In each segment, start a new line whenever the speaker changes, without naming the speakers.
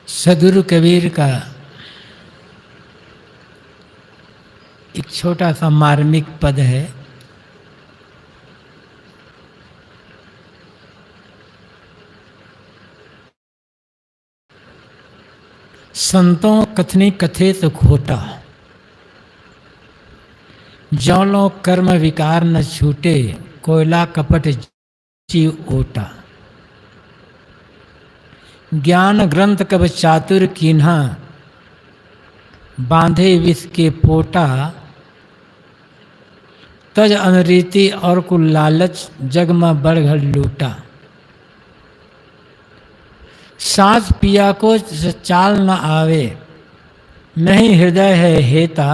सदगुरु कबीर का एक छोटा सा मार्मिक पद है। संतों कथनी कथे तो खोटा, जौलों कर्म विकार न छूटे, कोयला कपट जीव ओटा। ज्ञान ग्रंथ कब चातुर कीन्हा, बांधे विष के पोटा। तज अनरीति और कुल लालच, जग में बढ़ लूटा। सांस पिया को चाल न आवे, नहीं हृदय है हेता।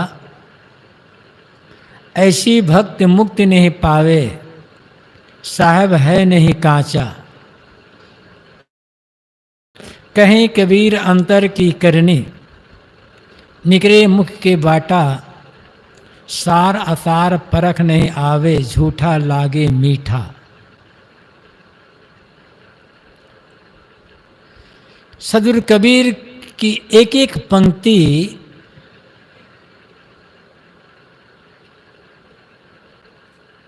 ऐसी भक्ति मुक्ति नहीं पावे, साहब है नहीं कांचा। कहीं कबीर अंतर की करनी, निकरे मुख के बाटा। सार असार परख नहीं आवे, झूठा लागे मीठा। सदगुरु कबीर की एक एक पंक्ति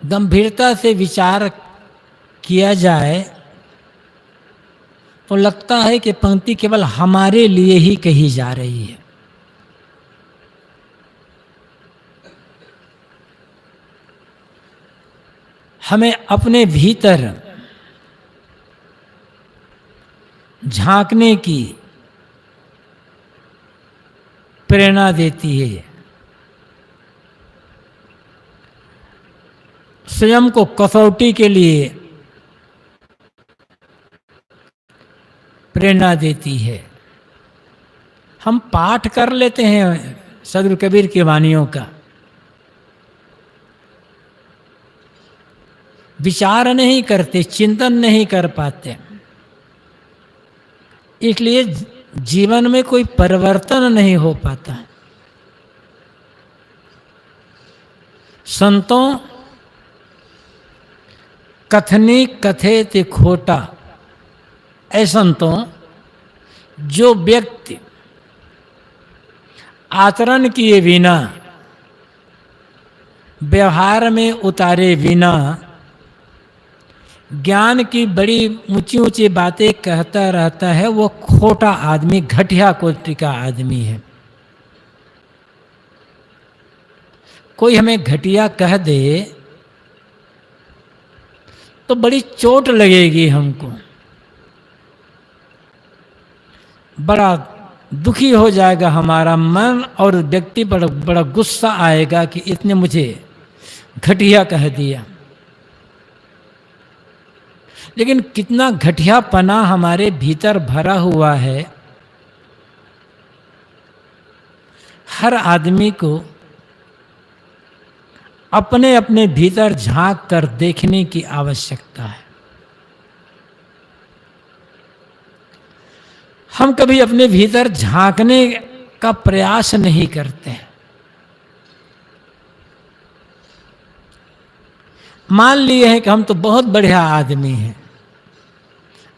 गंभीरता से विचार किया जाए तो लगता है कि पंक्ति केवल हमारे लिए ही कही जा रही है। हमें अपने भीतर झांकने की प्रेरणा देती है, स्वयं को कसौटी के लिए प्रेरणा देती है। हम पाठ कर लेते हैं सदगुरु कबीर की वाणियों का, विचार नहीं करते, चिंतन नहीं कर पाते, इसलिए जीवन में कोई परिवर्तन नहीं हो पाता। संतों कथनी कथे ते खोटा, ऐ संतों जो व्यक्ति आचरण किए बिना, व्यवहार में उतारे बिना, ज्ञान की बड़ी ऊंची ऊंची बातें कहता रहता है, वो खोटा आदमी, घटिया कोटि का आदमी है। कोई हमें घटिया कह दे तो बड़ी चोट लगेगी हमको, बड़ा दुखी हो जाएगा हमारा मन और व्यक्ति बड़ा गुस्सा आएगा कि इसने मुझे घटिया कह दिया। लेकिन कितना घटियापना हमारे भीतर भरा हुआ है, हर आदमी को अपने अपने भीतर झांक कर देखने की आवश्यकता है। हम कभी अपने भीतर झांकने का प्रयास नहीं करते हैं। मान लिए हैं कि हम तो बहुत बढ़िया आदमी हैं,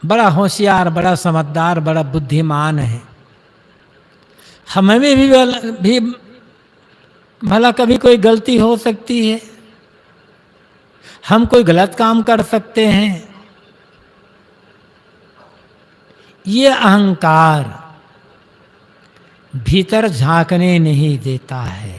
बड़ा होशियार, बड़ा समझदार, बड़ा बुद्धिमान है। हमें भी भला कभी कोई गलती हो सकती है, हम कोई गलत काम कर सकते हैं। ये अहंकार भीतर झांकने नहीं देता है।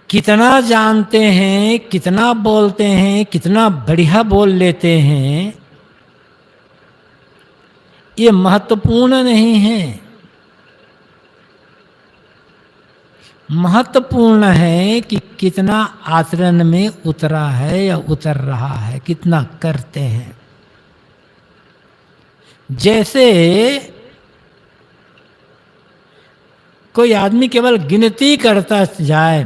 कितना जानते हैं, कितना बोलते हैं, कितना बढ़िया बोल लेते हैं, ये महत्वपूर्ण नहीं है। महत्वपूर्ण है कि कितना आचरण में उतरा है या उतर रहा है, कितना करते हैं। जैसे कोई आदमी केवल गिनती करता जाए,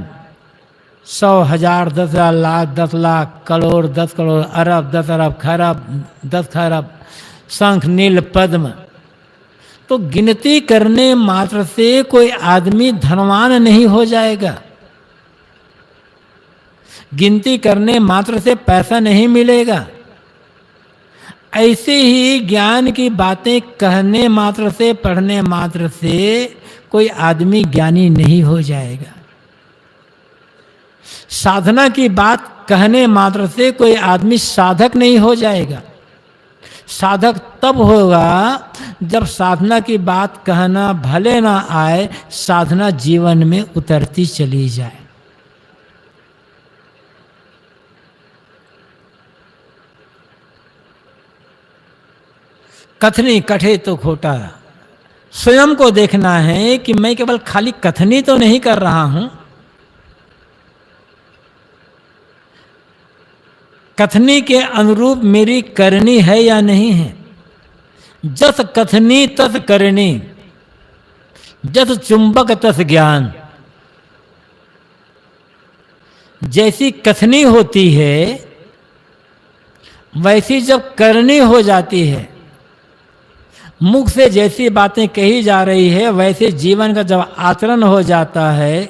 100, 1000, 10,000, लाख, 10 लाख, करोड़, 10 करोड़, अरब, 10 अरब, खरब, 10 खरब, शंख नील पद्म, तो गिनती करने मात्र से कोई आदमी धनवान नहीं हो जाएगा। गिनती करने मात्र से पैसा नहीं मिलेगा। ऐसे ही ज्ञान की बातें कहने मात्र से, पढ़ने मात्र से कोई आदमी ज्ञानी नहीं हो जाएगा। साधना की बात कहने मात्र से कोई आदमी साधक नहीं हो जाएगा। साधक तब होगा जब साधना की बात कहना भले ना आए, साधना जीवन में उतरती चली जाए। कथनी कठे तो खोटा। स्वयं को देखना है कि मैं केवल खाली कथनी तो नहीं कर रहा हूं, कथनी के अनुरूप मेरी करनी है या नहीं है। जस कथनी तस करनी, जस चुंबक तस ज्ञान। जैसी कथनी होती है वैसी जब करनी हो जाती है, मुख से जैसी बातें कही जा रही है वैसे जीवन का जब आचरण हो जाता है,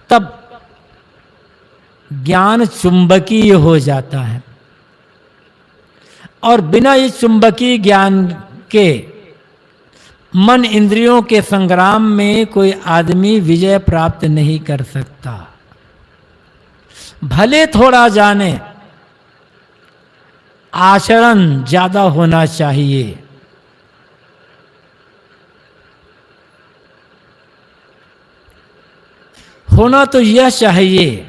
तब ज्ञान चुंबकीय हो जाता है। और बिना इस चुंबकीय ज्ञान के मन इंद्रियों के संग्राम में कोई आदमी विजय प्राप्त नहीं कर सकता। भले थोड़ा जाने, आचरण ज्यादा होना चाहिए। होना तो यह चाहिए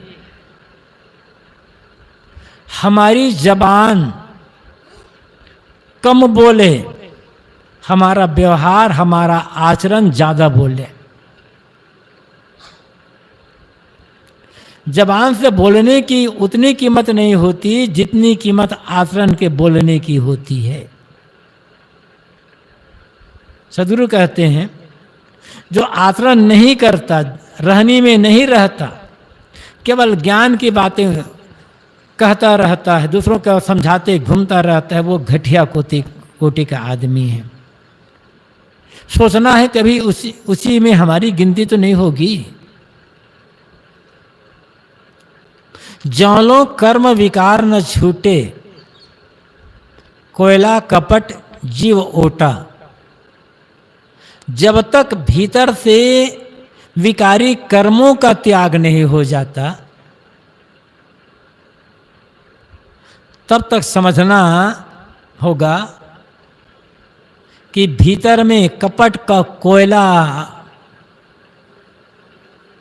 हमारी जबान कम बोले, हमारा व्यवहार, हमारा आचरण ज्यादा बोले। जबान से बोलने की उतनी कीमत नहीं होती जितनी कीमत आचरण के बोलने की होती है। सदगुरु कहते हैं जो आचरण नहीं करता, रहनी में नहीं रहता, केवल ज्ञान की बातें कहता रहता है, दूसरों को समझाते घूमता रहता है, वो घटिया कोटि का आदमी है। सोचना है कभी उसी में हमारी गिनती तो नहीं होगी। जौलों कर्म विकार न छूटे, कोयला कपट जीव ओटा। जब तक भीतर से विकारी कर्मों का त्याग नहीं हो जाता, तब तक समझना होगा कि भीतर में कपट का कोयला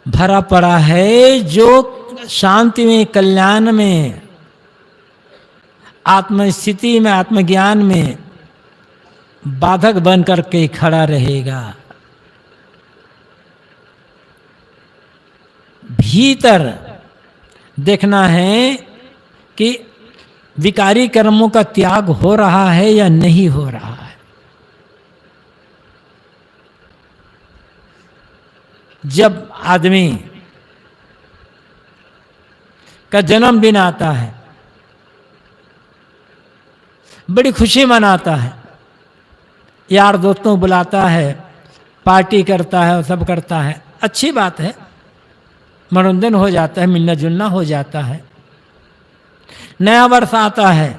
भरा पड़ा है, जो शांति में, कल्याण में, आत्मस्थिति में, आत्मज्ञान में बाधक बन करके खड़ा रहेगा। भीतर देखना है कि विकारी कर्मों का त्याग हो रहा है या नहीं हो रहा है। जब आदमी का जन्मदिन आता है, बड़ी खुशी मनाता है, यार दोस्तों बुलाता है, पार्टी करता है, सब करता है, अच्छी बात है, मनोरंजन हो जाता है, मिलना जुलना हो जाता है। नया वर्ष आता है,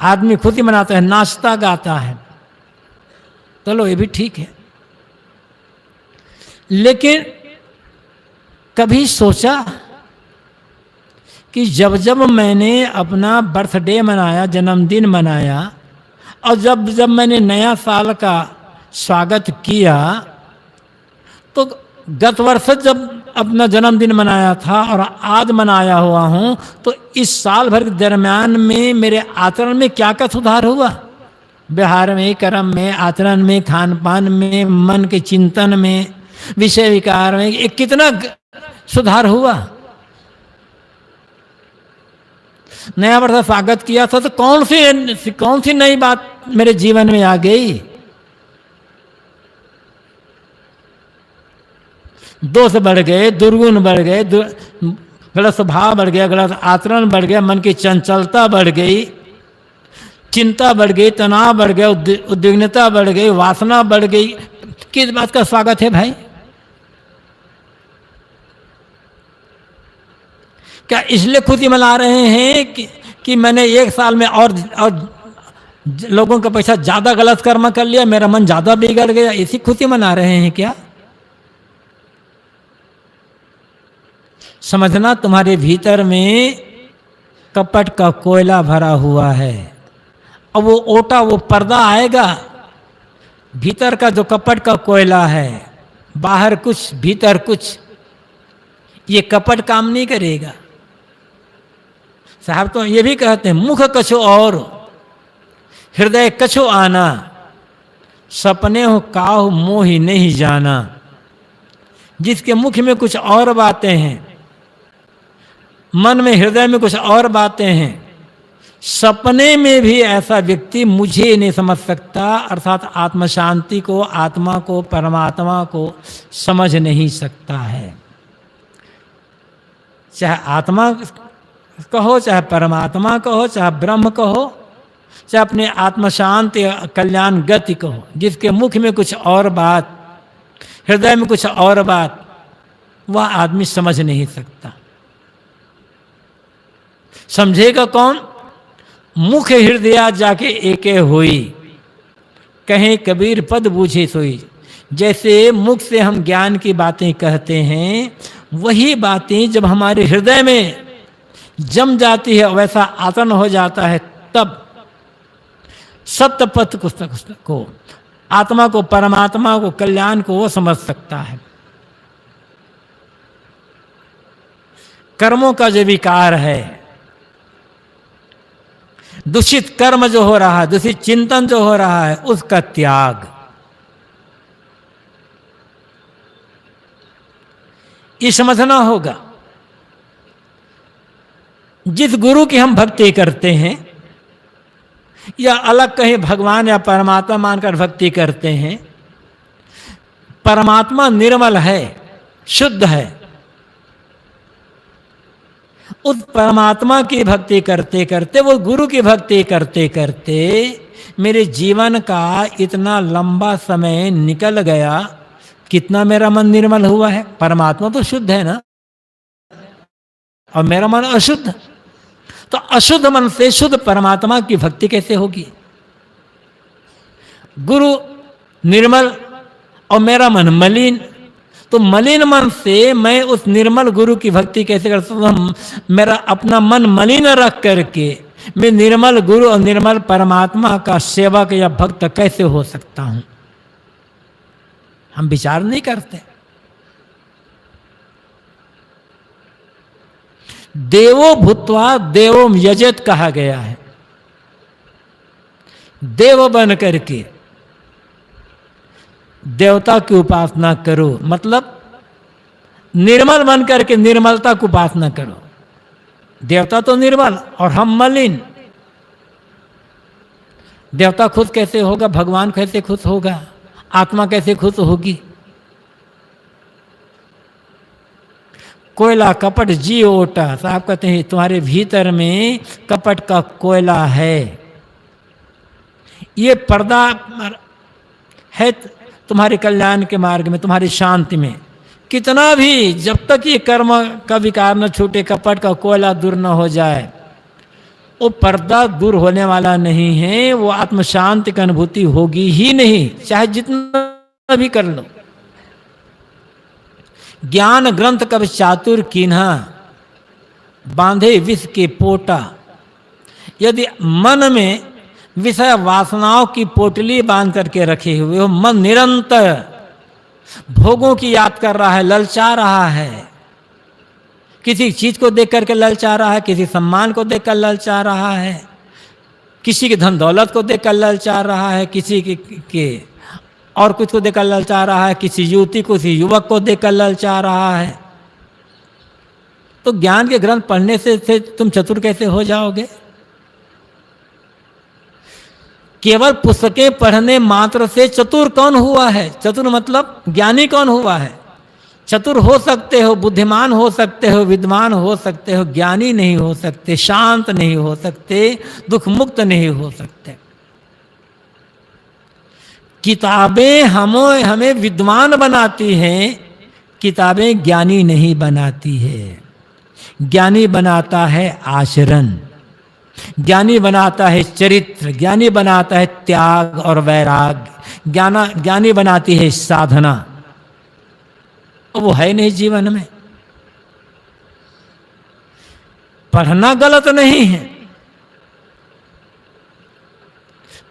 आदमी खुशी मनाता है, नाचता गाता है, चलो ये भी ठीक है। लेकिन कभी सोचा कि जब जब मैंने अपना बर्थडे मनाया, जन्मदिन मनाया, और जब जब मैंने नया साल का स्वागत किया, तो गत वर्ष जब अपना जन्मदिन मनाया था और आज मनाया हुआ हूं, तो इस साल भर के दरम्यान में मेरे आचरण में क्या क्या सुधार हुआ? व्यवहार में, कर्म में, आचरण में, खान पान में, मन के चिंतन में, विषय विकार में, एक कितना सुधार हुआ। नया वर्ष स्वागत किया था तो कौन सी नई बात मेरे जीवन में आ गई? दोष बढ़ गए, दुर्गुण बढ़ गए, गलत स्वभाव बढ़ गया, गलत आचरण बढ़ गया, मन की चंचलता बढ़ गई, चिंता बढ़ गई, तनाव बढ़ गया, उद्विग्नता बढ़ गई, वासना बढ़ गई। किस बात का स्वागत है भाई? क्या इसलिए खुशी मना रहे हैं कि मैंने एक साल में और लोगों का पैसा ज्यादा गलत कर्म कर लिया, मेरा मन ज्यादा बिगड़ गया, इसी खुशी मना रहे हैं क्या? समझना तुम्हारे भीतर में कपट का कोयला भरा हुआ है। अब वो ओटा, वो पर्दा आएगा, भीतर का जो कपट का कोयला है, बाहर कुछ भीतर कुछ, ये कपट काम नहीं करेगा। साहब तो ये भी कहते हैं, मुख कछो और हृदय कछो आना, सपने हो काहू मोहि नहीं जाना। जिसके मुख में कुछ और बातें हैं, मन में हृदय में कुछ और बातें हैं, सपने में भी ऐसा व्यक्ति मुझे नहीं समझ सकता, अर्थात आत्म शांति को, आत्मा को, परमात्मा को समझ नहीं सकता है। चाहे आत्मा कहो, चाहे परमात्मा कहो, चाहे ब्रह्म कहो, चाहे अपने आत्म शांति कल्याण गति कहो, जिसके मुख में कुछ और बात, हृदय में कुछ और बात, वह आदमी समझ नहीं सकता। समझेगा कौन? मुख हृदय जाके एके होई, कहें कबीर पद बूझे सोई। जैसे मुख से हम ज्ञान की बातें कहते हैं, वही बातें जब हमारे हृदय में जम जाती है, वैसा आतन हो जाता है, तब सत्य पथ को, आत्मा को, परमात्मा को, कल्याण को वो समझ सकता है। कर्मों का जो विकार है, दूषित कर्म जो हो रहा है, दूषित चिंतन जो हो रहा है, उसका त्याग, ये समझना होगा। जिस गुरु की हम भक्ति करते हैं, या अलग कहीं भगवान या परमात्मा मानकर भक्ति करते हैं, परमात्मा निर्मल है, शुद्ध है। उस परमात्मा की भक्ति करते करते, वो गुरु की भक्ति करते करते मेरे जीवन का इतना लंबा समय निकल गया, कितना मेरा मन निर्मल हुआ है। परमात्मा तो शुद्ध है ना, और मेरा मन अशुद्ध, तो अशुद्ध मन से शुद्ध परमात्मा की भक्ति कैसे होगी? गुरु निर्मल और मेरा मन मलिन, तो मलिन मन से मैं उस निर्मल गुरु की भक्ति कैसे कर सकता हूं? मेरा अपना मन मलिन रख करके मैं निर्मल गुरु और निर्मल परमात्मा का सेवक या भक्त कैसे हो सकता हूं? हम विचार नहीं करते। देवो भूत्वा देवोम यजत कहा गया है। देव बन करके देवता की उपासना करो, मतलब निर्मल बन करके निर्मलता की उपासना करो। देवता तो निर्मल और हम मलिन। देवता खुश कैसे होगा? भगवान कैसे खुश होगा? आत्मा कैसे खुश होगी? कोयला कपट जी ओटा, साहब कहते हैं तुम्हारे भीतर में कपट का कोयला है। ये पर्दा है तुम्हारे कल्याण के मार्ग में, तुम्हारी शांति में। कितना भी, जब तक ये कर्म का विकार न छूटे, कपट का कोयला दूर न हो जाए, वो पर्दा दूर होने वाला नहीं है। वो आत्म शांति की अनुभूति होगी ही नहीं, चाहे जितना भी कर लो। ज्ञान ग्रंथ कब चातुर कीन्हा, बांधे विष के पोटा। यदि मन में विषय वासनाओं की पोटली बांध करके रखे हुए हो, मन निरंतर भोगों की याद कर रहा है, ललचा रहा है, किसी चीज को देख करके ललचा रहा है, किसी सम्मान को देखकर ललचा रहा है, किसी की धन दौलत को देखकर ललचा रहा है, किसी के और कुछ को देखकर ललचा रहा है, किसी युवती को, किसी युवक को देखकर ललचा रहा है, तो ज्ञान के ग्रंथ पढ़ने से तुम चतुर कैसे हो जाओगे? केवल पुस्तकें पढ़ने मात्र से चतुर कौन हुआ है? चतुर मतलब ज्ञानी कौन हुआ है? चतुर हो सकते हो, बुद्धिमान हो सकते हो, विद्वान हो सकते हो, ज्ञानी नहीं हो सकते, शांत नहीं हो सकते, दुख मुक्त नहीं हो सकते। किताबें हमें विद्वान बनाती हैं, किताबें ज्ञानी नहीं बनाती है। ज्ञानी बनाता है आचरण। ज्ञानी बनाता है चरित्र, ज्ञानी बनाता है त्याग और वैराग्य, ज्ञानी बनाती है साधना। वो है नहीं जीवन में। पढ़ना गलत नहीं है,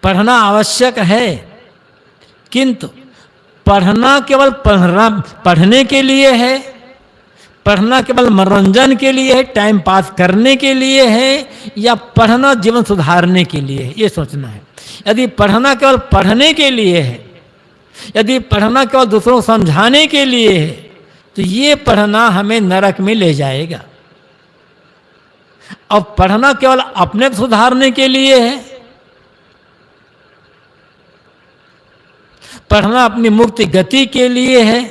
पढ़ना आवश्यक है, किंतु पढ़ना केवल पढ़ने के लिए है, पढ़ना केवल मनोरंजन के लिए है, टाइम पास करने के लिए है, या पढ़ना जीवन सुधारने के लिए है, ये सोचना है। यदि पढ़ना केवल पढ़ने के लिए है, यदि पढ़ना केवल दूसरों को समझाने के लिए है, तो ये पढ़ना हमें नरक में ले जाएगा। और पढ़ना केवल अपने को सुधारने के लिए है, पढ़ना अपनी मुक्ति गति के लिए है,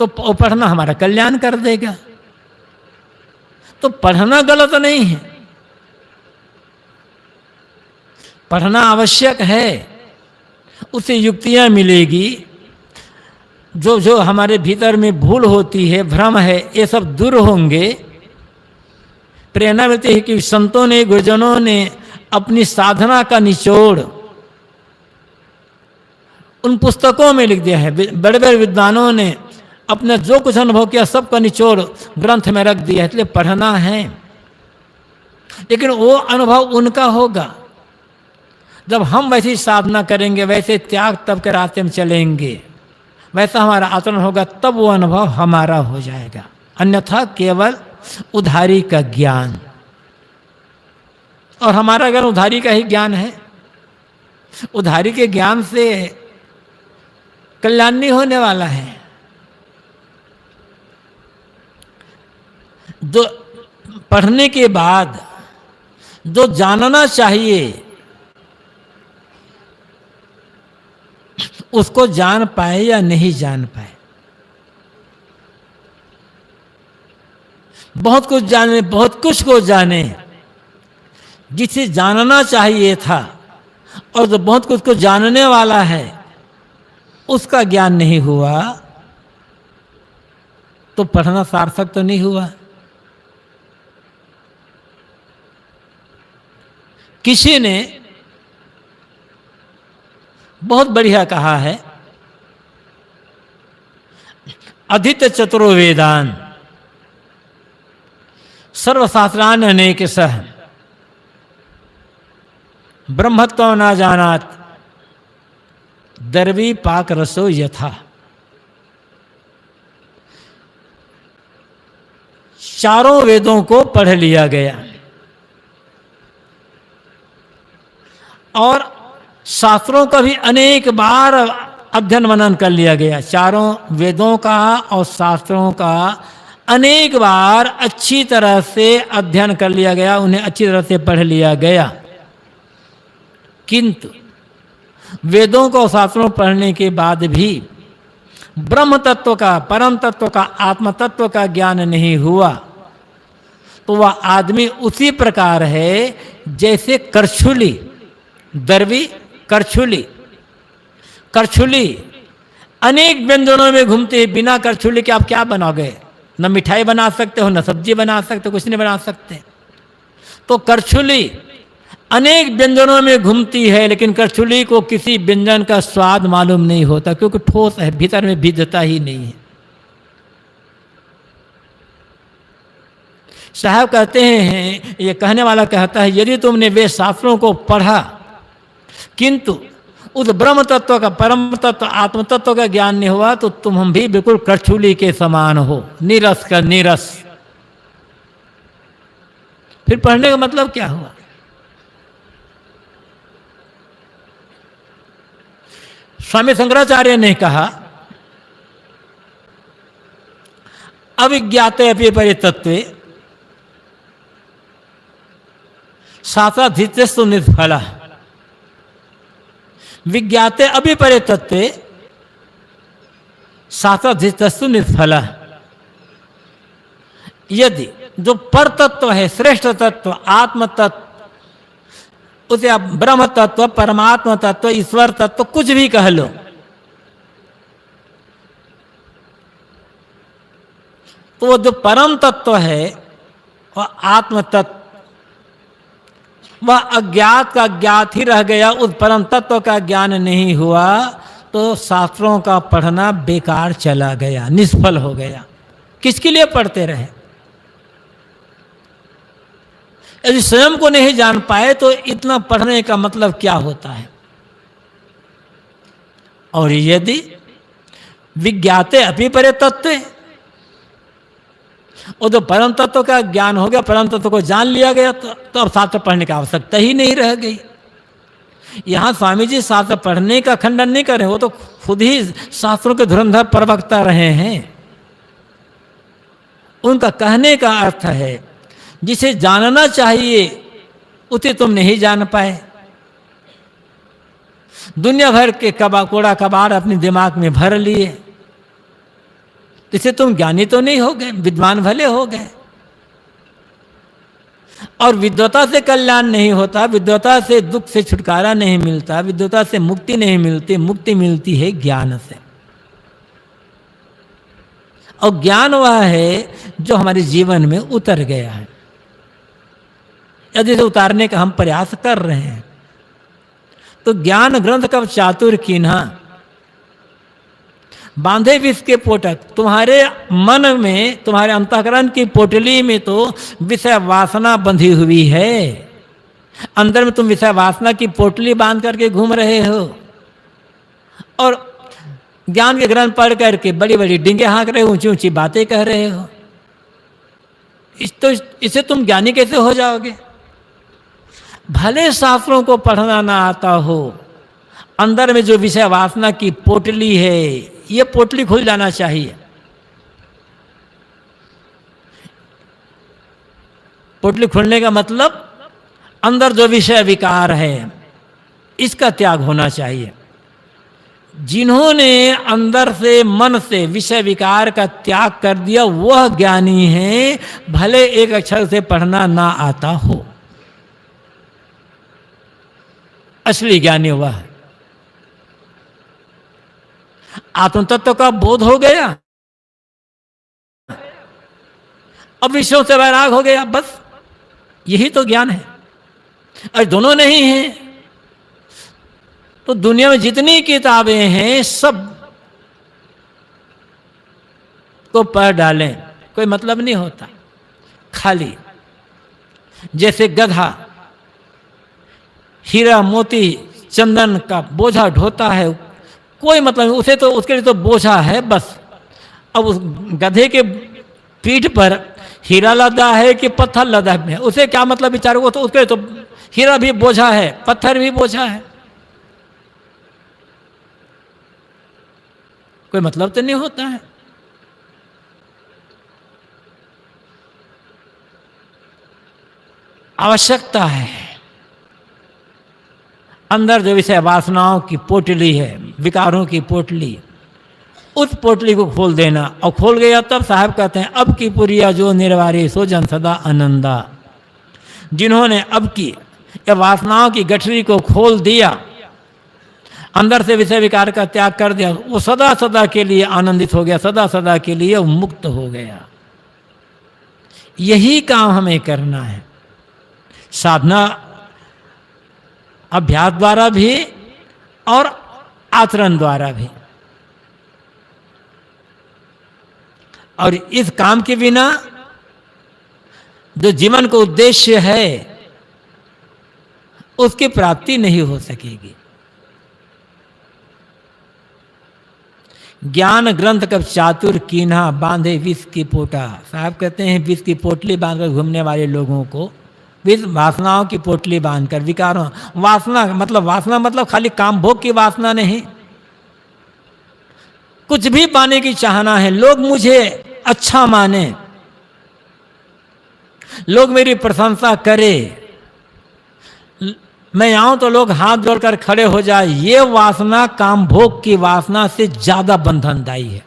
तो पढ़ना हमारा कल्याण कर देगा। तो पढ़ना गलत नहीं है, पढ़ना आवश्यक है, उससे युक्तियां मिलेगी। जो जो हमारे भीतर में भूल होती है, भ्रम है, ये सब दूर होंगे। प्रेरणा मिलती है कि संतों ने, गुरुजनों ने अपनी साधना का निचोड़ उन पुस्तकों में लिख दिया है। बड़े बड़े विद्वानों ने अपने जो कुछ अनुभव किया सबका निचोड़ ग्रंथ में रख दिया है, इसलिए पढ़ना है। लेकिन वो अनुभव उनका होगा जब हम वैसी साधना करेंगे, वैसे त्याग तब के रास्ते में चलेंगे, वैसा हमारा आचरण होगा, तब वो अनुभव हमारा हो जाएगा। अन्यथा केवल उधारी का ज्ञान, और हमारा अगर उधारी का ही ज्ञान है, उधारी के ज्ञान से कल्याण नहीं होने वाला है। जो पढ़ने के बाद जो जानना चाहिए उसको जान पाए या नहीं जान पाए। बहुत कुछ जाने, बहुत कुछ को जाने, जिसे जानना चाहिए था और जो बहुत कुछ को जानने वाला है उसका ज्ञान नहीं हुआ, तो पढ़ना सार्थक तो नहीं हुआ। किसी ने बहुत बढ़िया कहा है, अधित चतुरो वेदान सर्वशास्त्रान अनेक सह ब्रह्मत्व न जानात दर्वी पाक रसो यथा। चारों वेदों को पढ़ लिया गया और शास्त्रों का भी अनेक बार अध्ययन मनन कर लिया गया। चारों वेदों का और शास्त्रों का अनेक बार अच्छी तरह से अध्ययन कर लिया गया, उन्हें अच्छी तरह से पढ़ लिया गया। किंतु वेदों को शास्त्रों पढ़ने के बाद भी ब्रह्म तत्व का, परम तत्व का, आत्म तत्व का ज्ञान नहीं हुआ, तो वह आदमी उसी प्रकार है जैसे करछुली, दरवी करछुली। करछुली अनेक व्यंजनों में घूमते हैं, बिना करछुली के आप क्या बनाओगे? न मिठाई बना सकते हो, न सब्जी बना सकते हो, कुछ नहीं बना सकते। तो करछुली अनेक व्यंजनों में घूमती है, लेकिन करछुली को किसी व्यंजन का स्वाद मालूम नहीं होता, क्योंकि ठोस है, भीतर में भिद्यता ही नहीं है। साहब कहते हैं, ये कहने वाला कहता है, यदि तुमने वे शास्त्रों को पढ़ा किंतु उस ब्रह्म तत्व का, परम तत्व, आत्म तत्व का ज्ञान नहीं हुआ, तो तुम हम भी बिल्कुल करछुली के समान हो, नीरस का नीरस। फिर पढ़ने का मतलब क्या हुआ? स्वामी शंकराचार्य ने कहा, अविज्ञाते अपि परितत्वे शास्त्राधीत्यस्तु निष्फला, विज्ञाते अभिपरे तत्वे शास्त्राधीत्यस्तु निष्फला। यदि जो पर तत्व है, श्रेष्ठ तत्व, आत्म तत्व, उसे आप ब्रह्म तत्व, परमात्मा तत्व, ईश्वर तत्व, कुछ भी कह लो, तो वो जो परम तत्व है, वह आत्म तत्व, वह अज्ञात का ज्ञात ही रह गया, उस परम तत्व का ज्ञान नहीं हुआ, तो शास्त्रों का पढ़ना बेकार चला गया, निष्फल हो गया। किसके लिए पढ़ते रहे? यदि स्वयं को नहीं जान पाए तो इतना पढ़ने का मतलब क्या होता है? और यदि विज्ञाते अपि परे तत्व, वो तो परम तत्व का ज्ञान हो गया, परम तत्व को जान लिया गया, तो अब शास्त्र पढ़ने की आवश्यकता ही नहीं रह गई। यहां स्वामी जी शास्त्र पढ़ने का खंडन नहीं कर रहे, वो तो खुद ही शास्त्रों के धुरंधर प्रवक्ता रहे हैं। उनका कहने का अर्थ है जिसे जानना चाहिए उसे तुम नहीं जान पाए। दुनिया भर के कूड़ा कबाड़ अपने दिमाग में भर लिए, इससे तुम ज्ञानी तो नहीं हो गए, विद्वान भले हो गए। और विद्वता से कल्याण नहीं होता, विद्वता से दुख से छुटकारा नहीं मिलता, विद्वता से मुक्ति नहीं मिलती, मुक्ति मिलती है ज्ञान से। और ज्ञान वह है जो हमारे जीवन में उतर गया है। यदि इसे उतारने का हम प्रयास कर रहे हैं तो ज्ञान ग्रंथ का चातुर कीन्हा बांधे विष के पोटक, तुम्हारे मन में, तुम्हारे अंतःकरण की पोटली में तो विषय वासना बंधी हुई है। अंदर में तुम विषय वासना की पोटली बांध करके घूम रहे हो और ज्ञान के ग्रंथ पढ़ करके बड़ी बड़ी डिंगे हाँक रहे हो, ऊंची ऊंची बातें कह रहे हो। इससे तुम ज्ञानी कैसे हो जाओगे? भले शास्त्रों को पढ़ना ना आता हो, अंदर में जो विषय वासना की पोटली है, ये पोटली खुल जाना चाहिए। पोटली खुलने का मतलब अंदर जो विषय विकार है इसका त्याग होना चाहिए। जिन्होंने अंदर से, मन से विषय विकार का त्याग कर दिया वह ज्ञानी है, भले एक अक्षर से पढ़ना ना आता हो। असली ज्ञानी हुआ है। आत्म तत्व का बोध हो गया, अब विषयों से वैराग हो गया, बस यही तो ज्ञान है। और दोनों नहीं है तो दुनिया में जितनी किताबें हैं सब को पढ़ डालें, कोई मतलब नहीं होता। खाली जैसे गधा हीरा मोती चंदन का बोझा ढोता है, कोई मतलब नहीं, उसे तो उसके लिए तो बोझा है बस। अब उस गधे के पीठ पर हीरा लदा है कि पत्थर लदा है, उसे क्या मतलब विचार को? तो उसके लिए तो हीरा भी बोझा है, पत्थर भी बोझा है, कोई मतलब तो नहीं होता है। आवश्यकता है अंदर जो विषय वासनाओं की पोटली है, विकारों की पोटली, उस पोटली को खोल देना। और खोल गया तब साहब कहते हैं अब की पुरिया जो निर्वारी सो जन सदा आनंदा। जिन्होंने अब की या वासनाओं की गठरी को खोल दिया, अंदर से विषय विकार का त्याग कर दिया, वो सदा सदा के लिए आनंदित हो गया, सदा सदा के लिए मुक्त हो गया। यही काम हमें करना है, साधना अभ्यास द्वारा भी और आचरण द्वारा भी। और इस काम के बिना जो जीवन का उद्देश्य है उसकी प्राप्ति नहीं हो सकेगी। ज्ञान ग्रंथ कब चातुर कीन्हा बांधे विष की पोटा। साहब कहते हैं विष की पोटली बांधकर घूमने वाले लोगों को, विष वासनाओं की पोटली बांधकर, विकारों, वासना मतलब खाली काम भोग की वासना नहीं, कुछ भी पाने की चाहना है। लोग मुझे अच्छा माने, लोग मेरी प्रशंसा करे, मैं आऊं तो लोग हाथ जोड़कर खड़े हो जाए, ये वासना काम भोग की वासना से ज्यादा बंधनदायी है।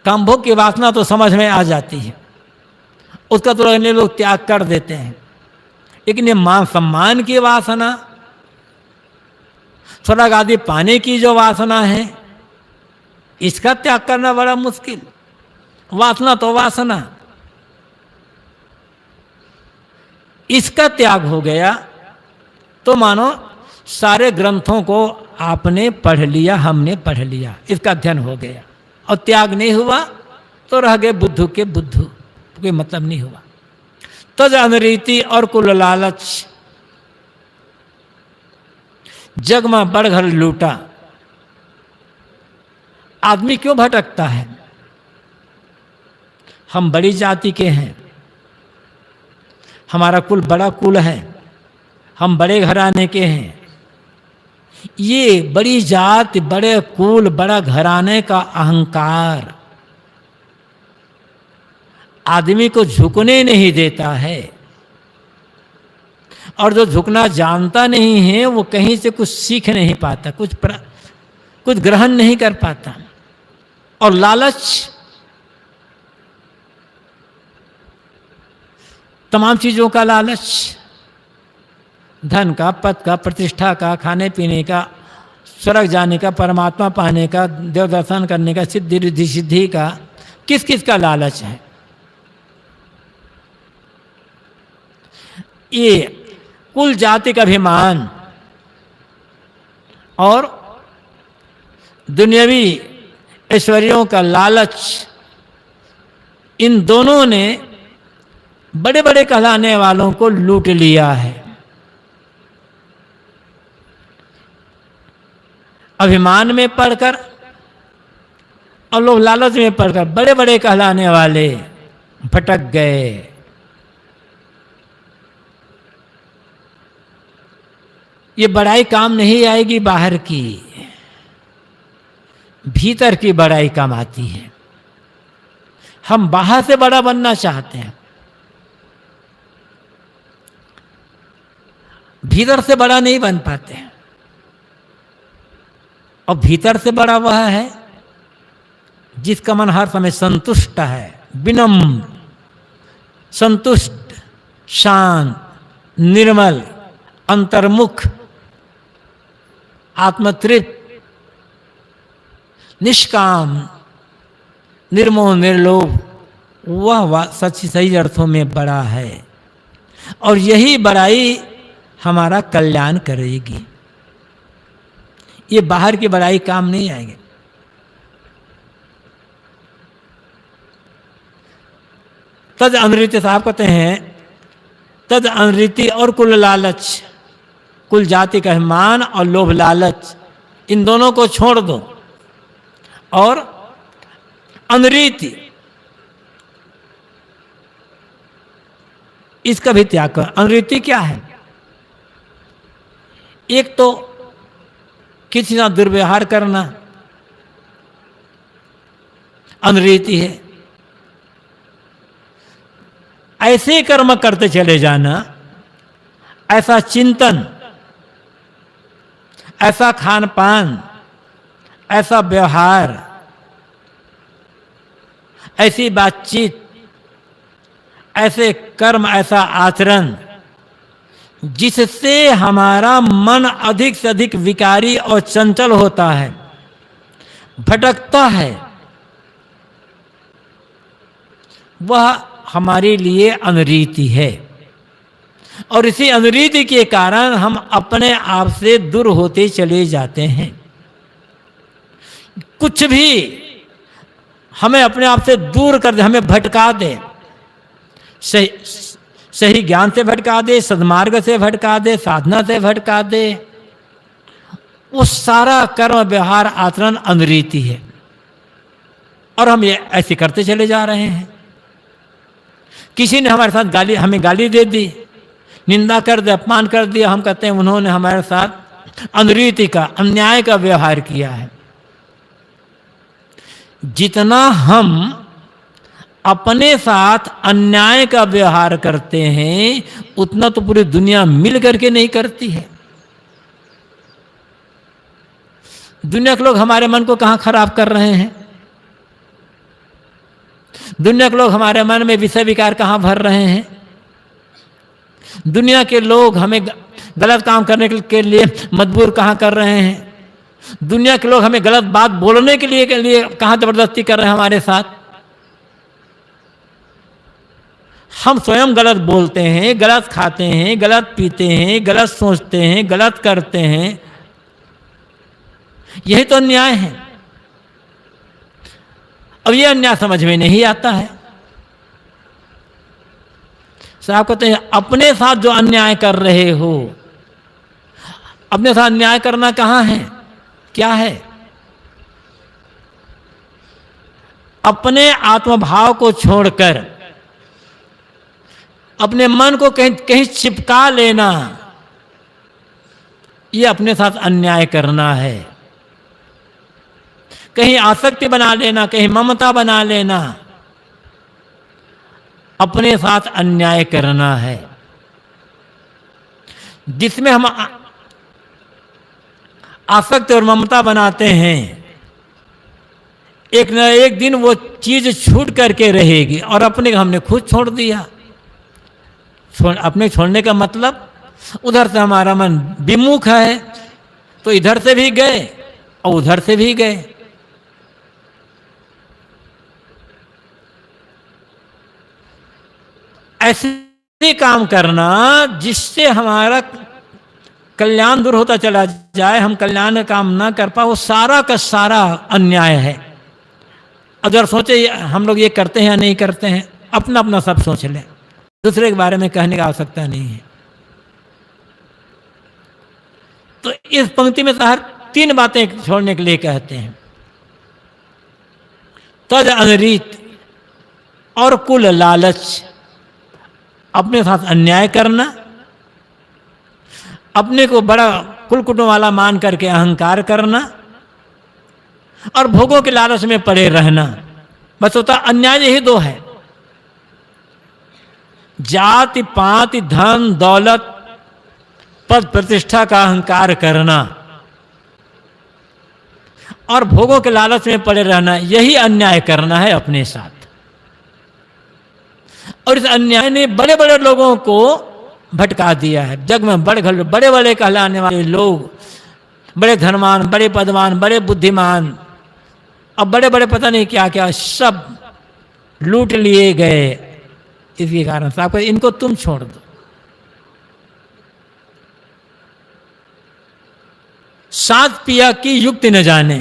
काम भोग की वासना तो समझ में आ जाती है, उसका तो लोग त्याग कर देते हैं। लेकिन ये मान सम्मान की वासना, स्वर्ग आदि पाने की जो वासना है, इसका त्याग करना बड़ा मुश्किल। वासना तो वासना, इसका त्याग हो गया तो मानो सारे ग्रंथों को आपने पढ़ लिया, हमने पढ़ लिया, इसका अध्ययन हो गया। और त्याग नहीं हुआ तो रह गए बुद्धू के बुद्धू, कोई मतलब नहीं हुआ। तज अनरीति और कुल लालच, जग में बड़घर लूटा। आदमी क्यों भटकता है? हम बड़ी जाति के हैं, हमारा कुल बड़ा कुल है, हम बड़े घराने के हैं। ये बड़ी जाति, बड़े कुल, बड़ा घराने का अहंकार आदमी को झुकने नहीं देता है। और जो झुकना जानता नहीं है वो कहीं से कुछ सीख नहीं पाता, कुछ ग्रहण नहीं कर पाता। और लालच तमाम चीजों का लालच, धन का, पद का, प्रतिष्ठा का, खाने पीने का, स्वर्ग जाने का, परमात्मा पाने का, देव दर्शन करने का, सिद्धि रिद्धि सिद्धि का, किस किस का लालच है? ये कुल जाति का अभिमान और दुनियावी ऐश्वर्यों का लालच, इन दोनों ने बड़े बड़े कहलाने वालों को लूट लिया है। अभिमान में पढ़कर और लोग लालच में पढ़कर बड़े बड़े कहलाने वाले भटक गए। ये बड़ाई काम नहीं आएगी बाहर की, भीतर की बड़ाई काम आती है। हम बाहर से बड़ा बनना चाहते हैं, भीतर से बड़ा नहीं बन पाते हैं। और भीतर से बड़ा वह है जिसका मन हर समय संतुष्ट है, विनम्र, संतुष्ट, शांत, निर्मल, अंतर्मुख, आत्मतृप्त, निष्काम, निर्मोह, निर्लोभ, वह सच्ची सही अर्थों में बड़ा है। और यही बड़ाई हमारा कल्याण करेगी। ये बाहर की बड़ाई काम नहीं आएगी। तद अनृति, साहब कहते हैं, तद अनृति और कुल लालच, कुल जाति का अभिमान और लोभ लालच, इन दोनों को छोड़ दो और अनरीति, इसका भी त्याग करो। अनरीति क्या है? एक तो किसी का दुर्व्यवहार करना अनरीति है। ऐसे कर्म करते चले जाना, ऐसा चिंतन, ऐसा खान पान, ऐसा व्यवहार, ऐसी बातचीत, ऐसे कर्म, ऐसा आचरण जिससे हमारा मन अधिक से अधिक विकारी और चंचल होता है, भटकता है, वह हमारे लिए अनरीति है। और इसी अनरीति के कारण हम अपने आप से दूर होते चले जाते हैं। कुछ भी हमें अपने आप से दूर कर दे, हमें भटका दे, सही ज्ञान से भटका दे, सद्मार्ग से भटका दे, साधना से भटका दे, वो सारा कर्म, व्यवहार, आचरण अनरीति है। और हम ये ऐसे करते चले जा रहे हैं। किसी ने हमारे साथ हमें गाली दे दी, निंदा कर दे, अपमान कर दिया, हम कहते हैं उन्होंने हमारे साथ अनरीति का, अन्याय का व्यवहार किया है। जितना हम अपने साथ अन्याय का व्यवहार करते हैं उतना तो पूरी दुनिया मिल करके नहीं करती है। दुनिया के लोग हमारे मन को कहां खराब कर रहे हैं? दुनिया के लोग हमारे मन में विषय विकार कहां भर रहे हैं? दुनिया के लोग हमें गलत काम करने के लिए मजबूर कहां कर रहे हैं? दुनिया के लोग हमें गलत बात बोलने के लिए कहां जबरदस्ती कर रहे हैं हमारे साथ? हम स्वयं गलत बोलते हैं, गलत खाते हैं, गलत पीते हैं, गलत सोचते हैं, गलत करते हैं, यही तो अन्याय है। अब ये अन्याय समझ में नहीं आता है। साहब कहते हैं अपने साथ जो अन्याय कर रहे हो, अपने साथ अन्याय करना कहाँ है, क्या है? अपने आत्मभाव को छोड़कर अपने मन को कहीं कहीं चिपका लेना, ये अपने साथ अन्याय करना है। कहीं आसक्ति बना लेना, कहीं ममता बना लेना, अपने साथ अन्याय करना है। जिसमें हम आसक्ति और ममता बनाते हैं, एक न एक दिन वो चीज छूट करके रहेगी, और अपने हमने खुद छोड़ दिया। अपने छोड़ने का मतलब, उधर से हमारा मन विमुख है तो इधर से भी गए और उधर से भी गए। ऐसे काम करना जिससे हमारा कल्याण दूर होता चला जाए, हम कल्याण का काम ना कर पाए, वो सारा का सारा अन्याय है। अगर सोचे हम लोग ये करते हैं या नहीं करते हैं, अपना अपना सब सोच लें, दूसरे के बारे में कहने की आवश्यकता नहीं है। तो इस पंक्ति में हर 3 बातें छोड़ने के लिए कहते हैं। तद अनरीत और कुल लालच, अपने साथ अन्याय करना, अपने को बड़ा कुल कुटुंब वाला मान करके अहंकार करना, और भोगों के लालच में पड़े रहना। बस होता अन्याय यही 2 है। जाति पाति धन दौलत पद प्रतिष्ठा का अहंकार करना और भोगों के लालच में पड़े रहना, यही अन्याय करना है अपने साथ। और इस अन्याय ने बड़े बड़े लोगों को भटका दिया है। जग में बड़े बड़े कहलाने वाले लोग, बड़े धनवान, बड़े पदवान, बड़े बुद्धिमान, अब बड़े बड़े पता नहीं क्या क्या सब लूट लिए गए। इसके कारण साहब इनको तुम छोड़ दो। साथ पिया की युक्ति न जाने,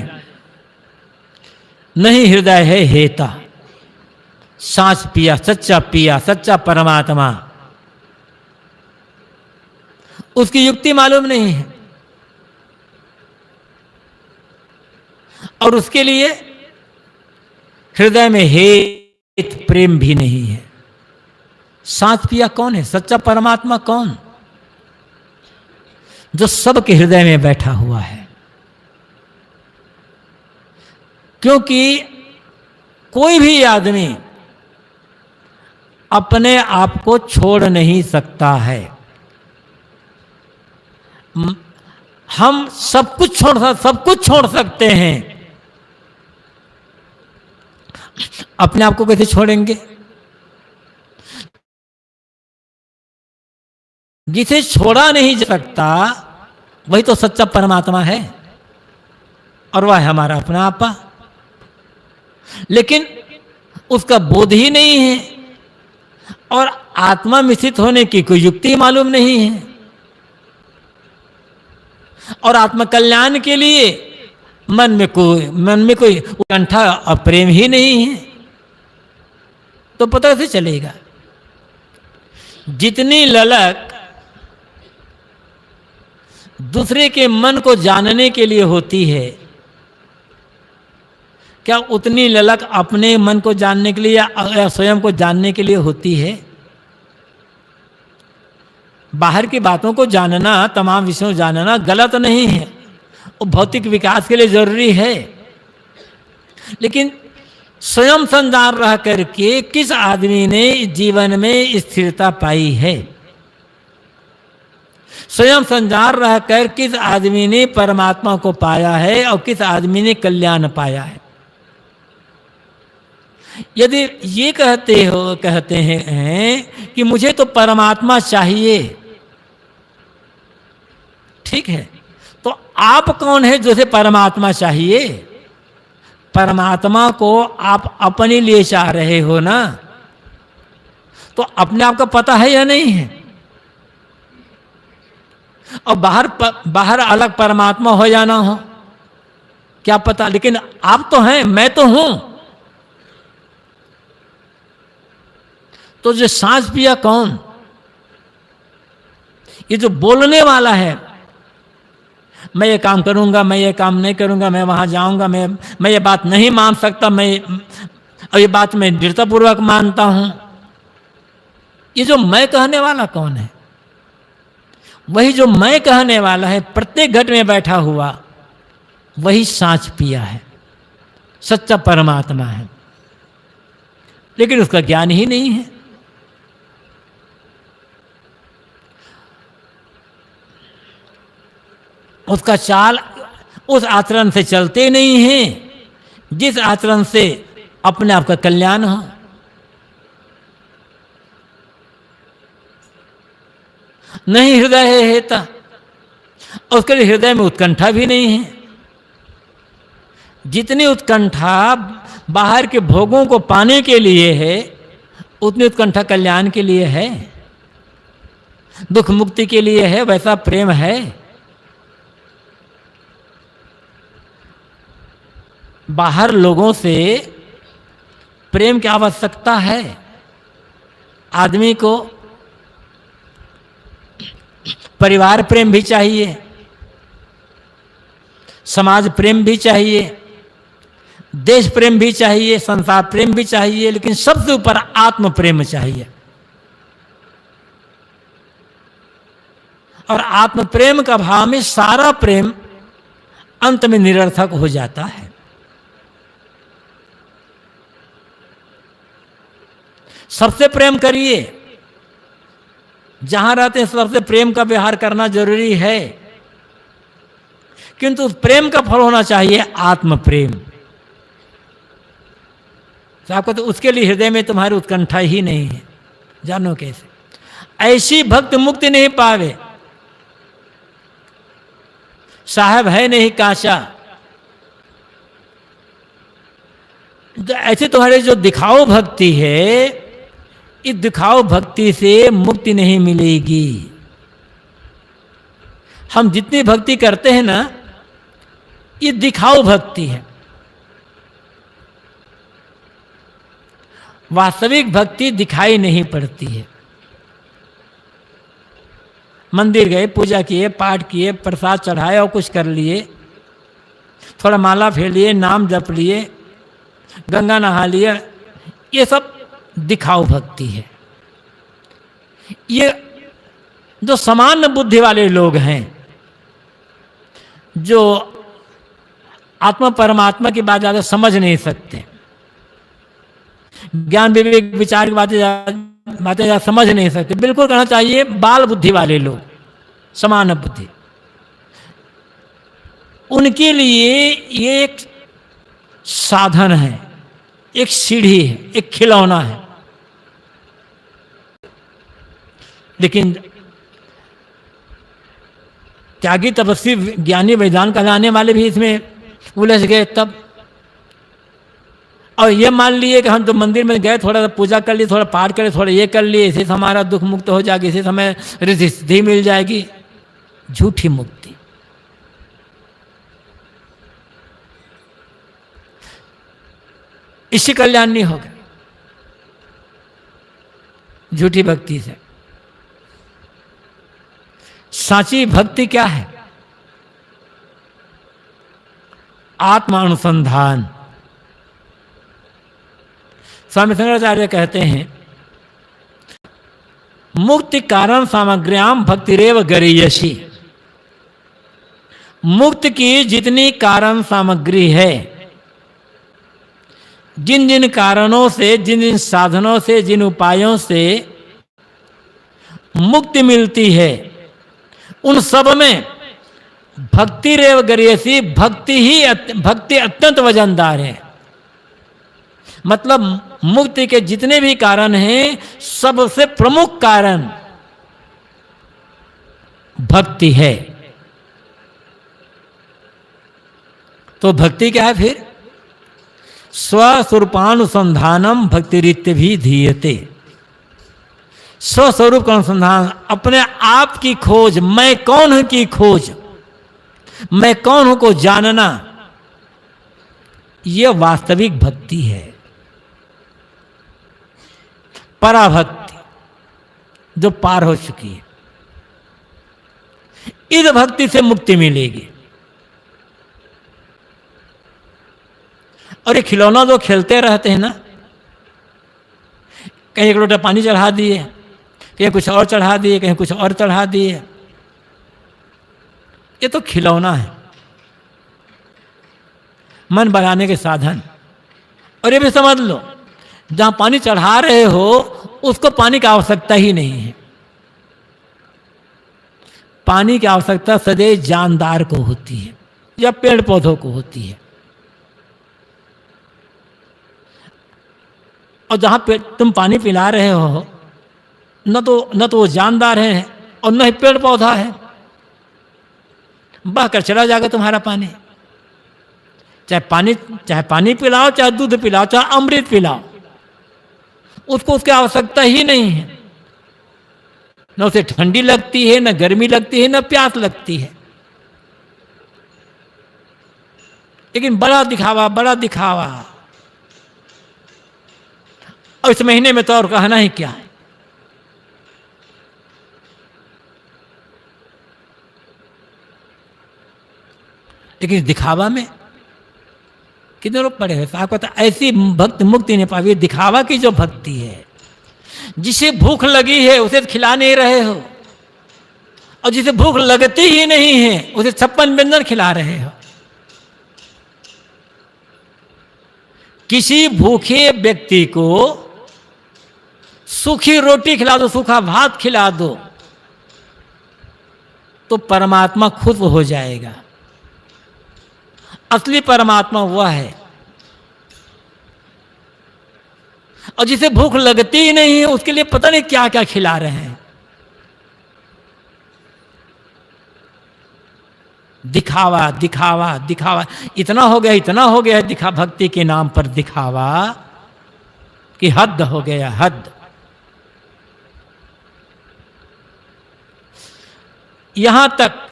नहीं हृदय है हेता। सांस पिया, सच्चा परमात्मा, उसकी युक्ति मालूम नहीं है, और उसके लिए हृदय में हेत प्रेम भी नहीं है। सांस पिया कौन है? सच्चा परमात्मा कौन? जो सबके हृदय में बैठा हुआ है। क्योंकि कोई भी आदमी अपने आप को छोड़ नहीं सकता है। हम सब कुछ छोड़ सकते हैं, अपने आप को कैसे छोड़ेंगे? जिसे छोड़ा नहीं जा सकता वही तो सच्चा परमात्मा है, और वह है हमारा अपना आपा। लेकिन उसका बोध ही नहीं है, और आत्मा मिश्रित होने की कोई युक्ति मालूम नहीं है, और आत्म कल्याण के लिए मन में कोई उत्कंठा और प्रेम ही नहीं है, तो पता कैसे चलेगा? जितनी ललक दूसरे के मन को जानने के लिए होती है, क्या उतनी ललक अपने मन को जानने के लिए या स्वयं को जानने के लिए होती है? बाहर की बातों को जानना, तमाम विषयों जानना गलत नहीं है, वो भौतिक विकास के लिए जरूरी है। लेकिन स्वयं संजान रह करके किस आदमी ने जीवन में स्थिरता पाई है? स्वयं संजान रहकर किस आदमी ने परमात्मा को पाया है और किस आदमी ने कल्याण पाया है? यदि ये कहते हैं कि मुझे तो परमात्मा चाहिए, ठीक है, तो आप कौन है जो से परमात्मा चाहिए? परमात्मा को आप अपने लिए चाह रहे हो ना, तो अपने आप का पता है या नहीं है? और बाहर अलग परमात्मा हो या ना हो, क्या पता, लेकिन आप तो हैं, मैं तो हूं। तो जो सांस पिया कौन? ये जो बोलने वाला है, मैं ये काम करूंगा, मैं ये काम नहीं करूंगा, मैं वहां जाऊंगा, मैं ये बात नहीं मान सकता, और ये बात मैं दृढ़तापूर्वक मानता हूं, ये जो मैं कहने वाला कौन है? वही जो मैं कहने वाला है, प्रत्येक घट में बैठा हुआ, वही सांस पिया है, सच्चा परमात्मा है, लेकिन उसका ज्ञान ही नहीं है। उसका चाल उस आचरण से चलते नहीं हैं जिस आचरण से अपने आप का कल्याण हो। नहीं हृदय है हेता, उसके लिए हृदय में उत्कंठा भी नहीं है। जितनी उत्कंठा बाहर के भोगों को पाने के लिए है, उतनी उत्कंठा कल्याण के लिए है, दुख मुक्ति के लिए है, वैसा प्रेम है। बाहर लोगों से प्रेम की आवश्यकता है। आदमी को परिवार प्रेम भी चाहिए, समाज प्रेम भी चाहिए, देश प्रेम भी चाहिए, संसार प्रेम भी चाहिए, लेकिन सबसे ऊपर आत्म प्रेम चाहिए। और आत्म प्रेम का भाव में सारा प्रेम अंत में निरर्थक हो जाता है। सबसे प्रेम करिए, जहां रहते हैं सबसे प्रेम का व्यवहार करना जरूरी है, किंतु प्रेम का फल होना चाहिए आत्म प्रेम। तो आपको तो उसके लिए हृदय में तुम्हारी उत्कंठा ही नहीं है, जानो कैसे? ऐसी भक्त मुक्ति नहीं पावे, साहब है नहीं कांचा। ऐसे तुम्हारे जो दिखाओ भक्ति है, इस दिखाओ भक्ति से मुक्ति नहीं मिलेगी। हम जितनी भक्ति करते हैं ना, ये दिखाओ भक्ति है। वास्तविक भक्ति दिखाई नहीं पड़ती है। मंदिर गए, पूजा किए, पाठ किए, प्रसाद चढ़ाए और कुछ कर लिए, थोड़ा माला फेर लिए, नाम जप लिए, गंगा नहा लिए, ये सब दिखाओ भक्ति है। ये जो सामान्य बुद्धि वाले लोग हैं, जो आत्मा परमात्मा की बात ज़्यादा समझ नहीं सकते, ज्ञान विवेक विचार की बातें ज़्यादा समझ नहीं सकते, बिल्कुल कहना चाहिए बाल बुद्धि वाले लोग, सामान्य बुद्धि, उनके लिए ये एक साधन है, एक सीढ़ी है, एक खिलौना है। लेकिन त्यागी तपस्वी ज्ञानी वैदान कहलाने वाले भी इसमें उलझ गए तब। और ये मान लिए कि हम तो मंदिर में गए, थोड़ा सा पूजा कर लिए, थोड़ा पाठ कर लिए, थोड़ा ये कर लिए, इसी से हमारा दुख मुक्त हो जाएगी, इसी समय रिद्धि सिद्धि मिल जाएगी। झूठी मुक्ति। इससे कल्याण नहीं होगा झूठी भक्ति से। साची भक्ति क्या है? आत्मानुसंधान। स्वामी शंकराचार्य कहते हैं, मुक्ति कारण सामग्र्याम भक्तिरेव गरीयसी। मुक्त की जितनी कारण सामग्री है, जिन जिन कारणों से, जिन जिन साधनों से, जिन उपायों से मुक्ति मिलती है, उन सब में भक्ति रेव गरीयसी, भक्ति अत्यंत वजनदार है। मतलब मुक्ति के जितने भी कारण हैं, सबसे प्रमुख कारण भक्ति है। तो भक्ति क्या है फिर? स्वस्वरूपानुसंधानम भक्तिरित्य भी धीयते। स्वस्वरूप का अनुसंधान, अपने आप की खोज, मैं कौन हूं की खोज, मैं कौन हूं को जानना, यह वास्तविक भक्ति है। पराभक्ति जो पार हो चुकी है, इस भक्ति से मुक्ति मिलेगी। और ये खिलौना जो खेलते रहते हैं ना, कहीं एक लोटा पानी चढ़ा दिए, कहीं कुछ और चढ़ा दिए, कहीं कुछ और चढ़ा दिए, ये तो खिलौना है, मन बनाने के साधन। और ये भी समझ लो, जहां पानी चढ़ा रहे हो उसको पानी की आवश्यकता ही नहीं है। पानी की आवश्यकता सदैव जानदार को होती है या पेड़ पौधों को होती है। और जहां पे तुम पानी पिला रहे हो, न तो वो जानदार है और न ही पेड़ पौधा है, बहकर चला जाएगा तुम्हारा पानी। चाहे पानी पिलाओ, चाहे दूध पिलाओ, चाहे अमृत पिलाओ, उसको उसकी आवश्यकता ही नहीं है। न उसे ठंडी लगती है, न गर्मी लगती है, न प्यास लगती है। लेकिन बड़ा दिखावा, बड़ा दिखावा। और इस महीने में तो और कहना ही क्या है। लेकिन इस दिखावा में कितने लोग पड़े हैं। साहब कहता ऐसी भक्त मुक्ति नहीं पावी। दिखावा की जो भक्ति है, जिसे भूख लगी है उसे खिला नहीं रहे हो, और जिसे भूख लगती ही नहीं है उसे 56 व्यंजन खिला रहे हो। किसी भूखे व्यक्ति को सूखी रोटी खिला दो, सूखा भात खिला दो, तो परमात्मा खुश हो जाएगा। असली परमात्मा वह है। और जिसे भूख लगती ही नहीं है उसके लिए पता नहीं क्या क्या खिला रहे हैं। दिखावा, दिखावा, दिखावा, इतना हो गया, इतना हो गया दिखा भक्ति के नाम पर दिखावा कि हद हो गया, हद। यहां तक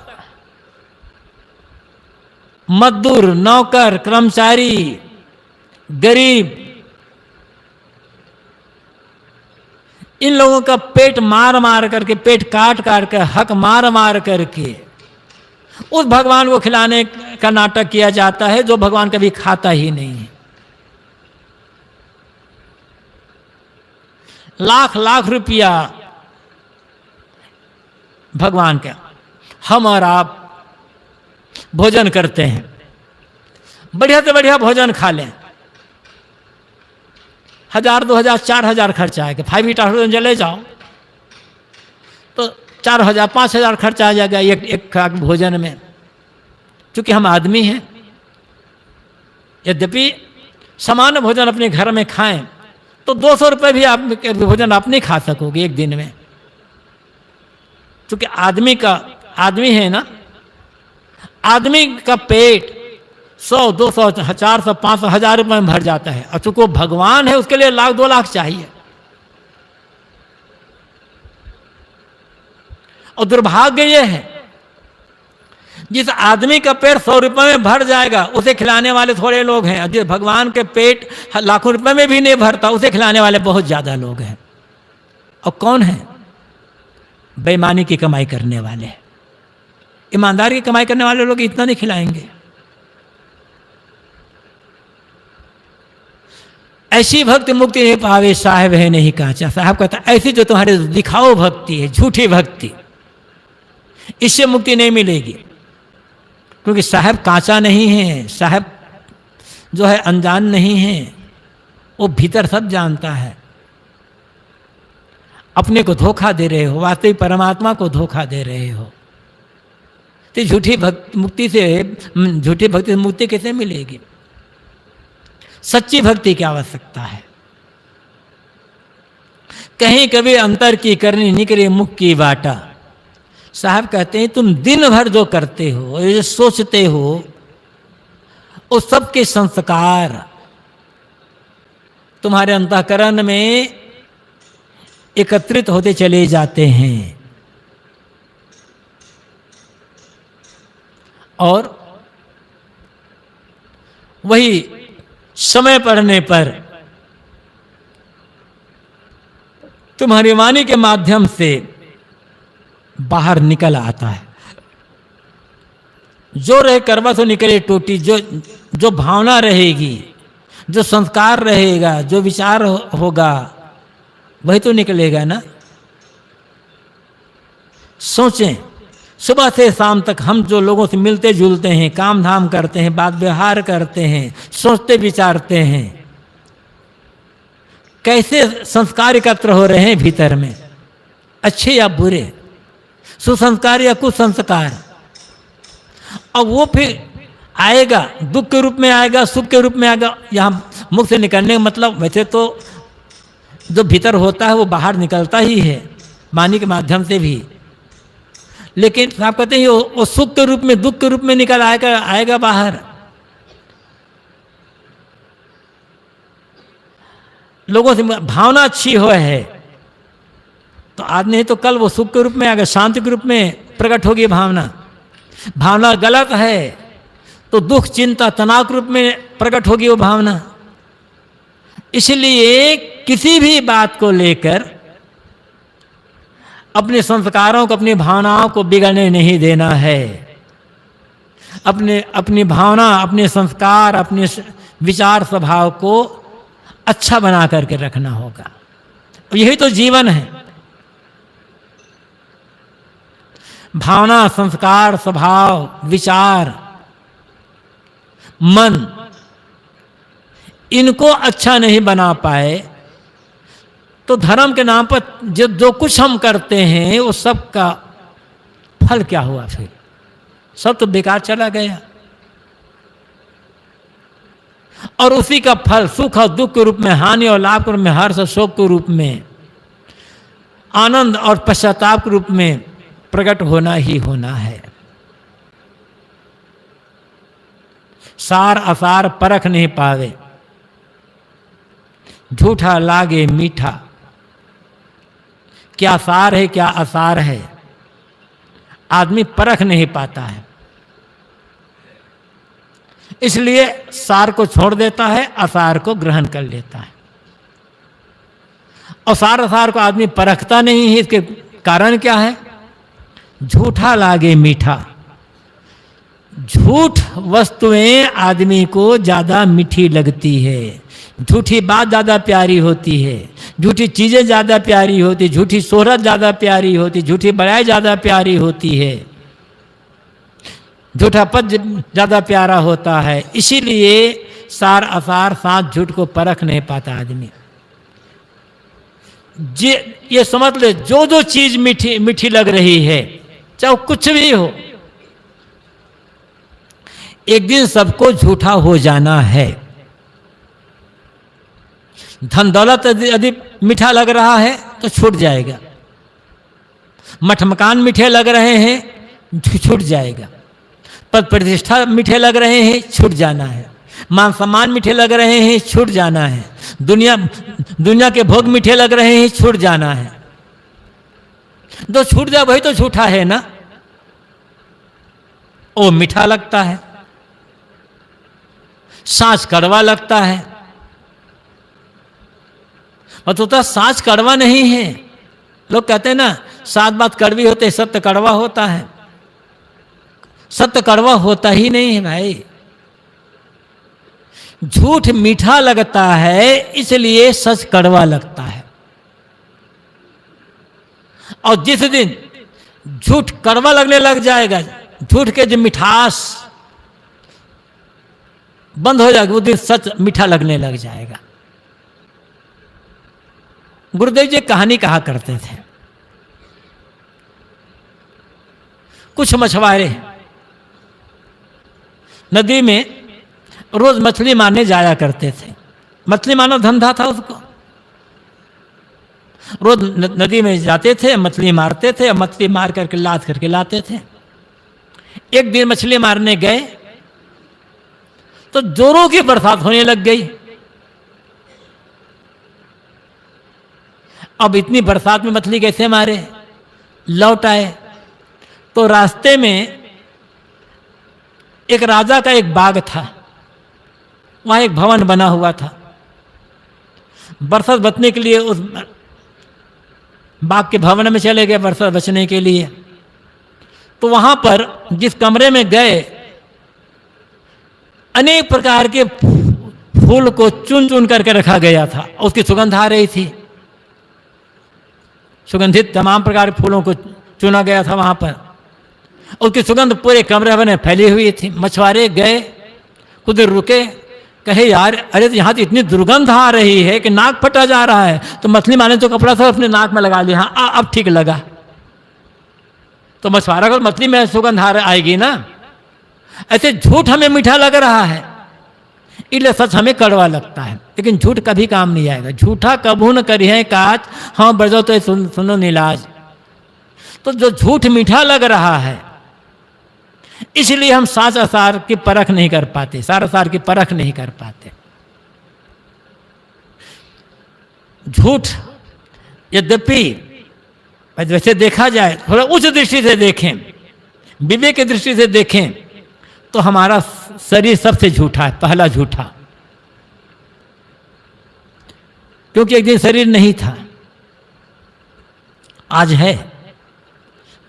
मजदूर, नौकर, कर्मचारी, गरीब, इन लोगों का पेट मार मार करके, पेट काट काट कर, हक मार मार करके उस भगवान को खिलाने का नाटक किया जाता है जो भगवान कभी खाता ही नहीं है। लाख लाख रुपया भगवान का हम और आप भोजन करते हैं, बढ़िया से बढ़िया भोजन खा लें, 1000, 2000, 4000 खर्चा आएगा। 5 स्टार होटल चले जाओ तो 4000, 5000 खर्चा आ जाएगा एक भोजन में। क्योंकि हम आदमी हैं। यद्यपि सामान्य भोजन अपने घर में खाएं तो 200 रुपये भी आप भोजन आप नहीं खा सकोगे एक दिन में। क्योंकि आदमी है ना, आदमी का पेट 100, 200, 400, 500, 1000 रुपये में भर जाता है। और चूंकि वो भगवान है उसके लिए 1,00,000, 2,00,000 चाहिए। और दुर्भाग्य ये है जिस आदमी का पेट 100 रुपये में भर जाएगा उसे खिलाने वाले थोड़े लोग हैं। जिस भगवान के पेट लाखों रुपए में भी नहीं भरता उसे खिलाने वाले बहुत ज्यादा लोग हैं। और कौन है? बेईमानी की कमाई करने वाले। ईमानदारी की कमाई करने वाले लोग इतना नहीं खिलाएंगे। ऐसी भक्ति मुक्ति नहीं पावे, साहेब है नहीं कांचा। साहब कहता ऐसी जो तुम्हारे दिखाओ भक्ति है, झूठी भक्ति, इससे मुक्ति नहीं मिलेगी। क्योंकि साहब कांचा नहीं है, साहब जो है अनजान नहीं है, वो भीतर सब जानता है। अपने को धोखा दे रहे हो, वास्तविक परमात्मा को धोखा दे रहे हो। तो झूठी भक्ति से मुक्ति कैसे मिलेगी? सच्ची भक्ति की आवश्यकता है। कहीं कभी अंतर की करनी निकले मुख की बाटा। साहब कहते हैं तुम दिन भर जो करते हो, जो सोचते हो, उस सब के संस्कार तुम्हारे अंतःकरण में एकत्रित होते चले जाते हैं और वही समय पड़ने पर तुम्हारी वाणी के माध्यम से बाहर निकल आता है। जो रहे करवा तो निकले टोटी, जो भावना रहेगी, जो संस्कार रहेगा, जो विचार होगा वही तो निकलेगा ना। सोचें, सुबह से शाम तक हम जो लोगों से मिलते जुलते हैं, काम धाम करते हैं, बात व्यवहार करते हैं, सोचते विचारते हैं, कैसे संस्कार एकत्र हो रहे हैं भीतर में, अच्छे या बुरे, सुसंस्कार या कुसंस्कार। और वो फिर आएगा, दुख के रूप में आएगा, सुख के रूप में आएगा। यहाँ मुख से निकलने का मतलब, वैसे तो जो भीतर होता है वो बाहर निकलता ही है वाणी के माध्यम से भी, लेकिन आप कहते हैं वो सुख के रूप में, दुख के रूप में निकल आएगा बाहर। लोगों से भावना अच्छी हो है तो आज नहीं तो कल वो सुख के रूप में आएगा, शांति के रूप में प्रकट होगी भावना। भावना गलत है तो दुख, चिंता, तनाव के रूप में प्रकट होगी वो भावना। इसलिए किसी भी बात को लेकर अपने संस्कारों को, अपनी भावनाओं को बिगड़ने नहीं देना है। अपनी भावना, अपने संस्कार, अपने विचार स्वभाव को अच्छा बना करके रखना होगा। यही तो जीवन है। भावना, संस्कार, स्वभाव, विचार, मन, इनको अच्छा नहीं बना पाए तो धर्म के नाम पर जो कुछ हम करते हैं वो सब का फल क्या हुआ? फिर सब तो बेकार चला गया। और उसी का फल सुख और दुख के रूप में, हानि और लाभ के रूप में, हर्ष और शोक के रूप में, आनंद और पश्चाताप के रूप में प्रकट होना ही होना है। सार असार परख नहीं पावे, झूठा लागे मीठा। क्या सार है क्या असार है, आदमी परख नहीं पाता है। इसलिए सार को छोड़ देता है, असार को ग्रहण कर लेता है। और सार असार को आदमी परखता नहीं है। इसके कारण क्या है? झूठा लागे मीठा। झूठ वस्तुएं आदमी को ज्यादा मीठी लगती है, झूठी बात ज्यादा प्यारी होती है, झूठी चीजें ज्यादा प्यारी होती, झूठी शोहरत ज्यादा प्यारी होती, झूठी बड़ाई ज्यादा प्यारी होती है, झूठा पद ज्यादा प्यारा होता है। इसीलिए सार असार साथ झूठ को परख नहीं पाता आदमी। ये समझ ले, जो चीज मीठी मीठी लग रही है, चाहे कुछ भी हो, एक दिन सबको झूठा हो जाना है। धन दौलत यदि मीठा लग रहा है तो छूट जाएगा, मठ मकान मीठे लग रहे हैं छूट जाएगा, पद प्रतिष्ठा मीठे लग रहे हैं छूट जाना है, मान सम्मान मीठे लग रहे हैं छूट जाना है, दुनिया के भोग मीठे लग रहे हैं छूट जाना है। जो छूट जाए वही तो झूठा है ना, वो मीठा लगता है, सांच कड़वा लगता है। तो सांच कड़वा नहीं है। लोग कहते हैं ना, सात बात कड़वी होते है, सत्य कड़वा होता है। सत्य कड़वा होता ही नहीं है भाई। झूठ मीठा लगता है इसलिए सच कड़वा लगता है। और जिस दिन झूठ कड़वा लगने लग जाएगा, झूठ के जो मिठास बंद हो जाएगा, वो दिन सच मीठा लगने लग जाएगा। गुरुदेव जी कहानी कहा करते थे। कुछ मछुआरे नदी में रोज मछली मारने जाया करते थे। मछली मारना धंधा था उसको। रोज नदी में जाते थे, मछली मारते थे, और मछली मार करके लाद करके लाते थे। एक दिन मछली मारने गए तो जोरों की बरसात होने लग गई। अब इतनी बरसात में मछली कैसे मारे? लौट आए तो रास्ते में एक राजा का एक बाग था, वहां एक भवन बना हुआ था। बरसात बचने के लिए उस बाग के भवन में चले गए बरसात बचने के लिए। तो वहां पर जिस कमरे में गए, अनेक प्रकार के फूल को चुन चुन करके रखा गया था। उसकी सुगंध आ रही थी, सुगंधित तमाम प्रकार के फूलों को चुना गया था वहां पर। उसकी सुगंध पूरे कमरे में फैली हुई थी। मछुआरे गए, कुछ देर रुके, कहे यार अरे यहाँ तो इतनी दुर्गंध आ रही है कि नाक फटा जा रहा है। तो मछली मारने तो कपड़ा था अपने नाक में लगा लिया, हाँ अब ठीक लगा। तो मछुआरा को मछली में सुगंध आएगी ना। ऐसे झूठ हमें मीठा लग रहा है, इसलिए सच हमें कड़वा लगता है, लेकिन झूठ कभी काम नहीं आएगा। झूठा कभू न करिए काज, हाँ बजो तो सुनो नीलाज। तो जो झूठ मीठा लग रहा है, इसलिए हम साच असार की परख नहीं कर पाते, सार असार की परख नहीं कर पाते। झूठ यद्यपि वैसे देखा जाए, थोड़ा उच्च दृष्टि से देखें, विवेक की दृष्टि से देखें, तो हमारा शरीर सबसे झूठा है, पहला झूठा। क्योंकि एक दिन शरीर नहीं था, आज है,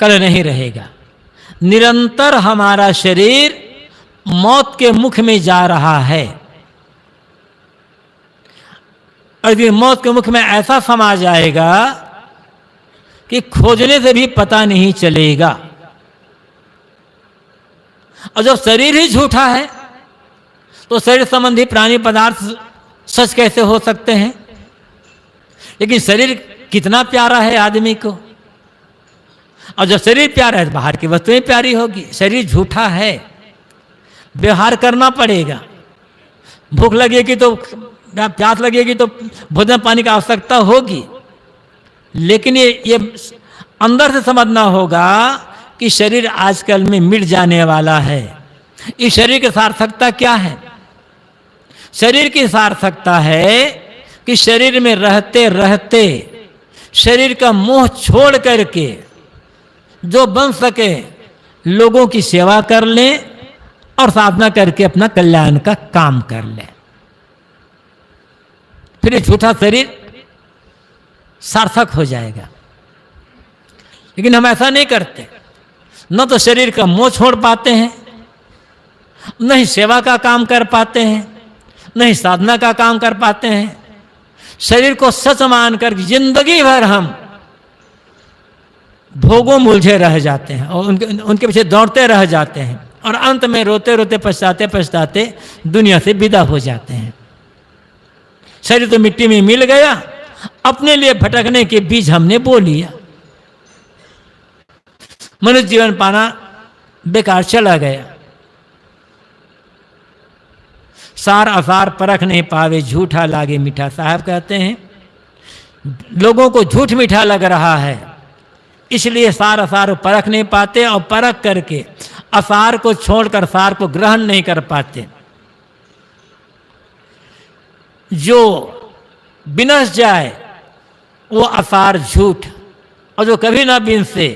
कल नहीं रहेगा। निरंतर हमारा शरीर मौत के मुख में जा रहा है। और यदि मौत के मुख में ऐसा समा जाएगा कि खोजने से भी पता नहीं चलेगा। और जब शरीर ही झूठा है तो शरीर संबंधी प्राणी पदार्थ सच कैसे हो सकते हैं? लेकिन शरीर कितना प्यारा है आदमी को, और जब शरीर प्यारा है तो बाहर की वस्तुएं प्यारी होगी। शरीर झूठा है, व्यवहार करना पड़ेगा। भूख लगेगी तो, प्यास लगेगी तो भोजन पानी की आवश्यकता होगी, लेकिन ये अंदर से समझना होगा कि शरीर आजकल में मिट जाने वाला है। इस शरीर की सार्थकता क्या है? शरीर की सार्थकता है कि शरीर में रहते रहते शरीर का मोह छोड़ करके जो बन सके लोगों की सेवा कर लें और साधना करके अपना कल्याण का काम कर लें। फिर ये झूठा शरीर सार्थक हो जाएगा। लेकिन हम ऐसा नहीं करते, न तो शरीर का मोह छोड़ पाते हैं, न ही सेवा का काम कर पाते हैं, न ही साधना का काम कर पाते हैं। शरीर को सच मानकर जिंदगी भर हम भोगों में उलझे रह जाते हैं और उनके पीछे दौड़ते रह जाते हैं, और अंत में रोते रोते पछताते पछताते दुनिया से विदा हो जाते हैं। शरीर तो मिट्टी में मिल गया, अपने लिए भटकने के बीज हमने बो लिया। मनुष्य जीवन पाना बेकार चला गया। सार असार परख नहीं पावे, झूठा लागे मीठा। साहब कहते हैं लोगों को झूठ मीठा लग रहा है, इसलिए सार असार परख नहीं पाते, और परख करके असार को छोड़कर सार को ग्रहण नहीं कर पाते। जो विनश जाए वो असार झूठ, और जो कभी ना बिनसे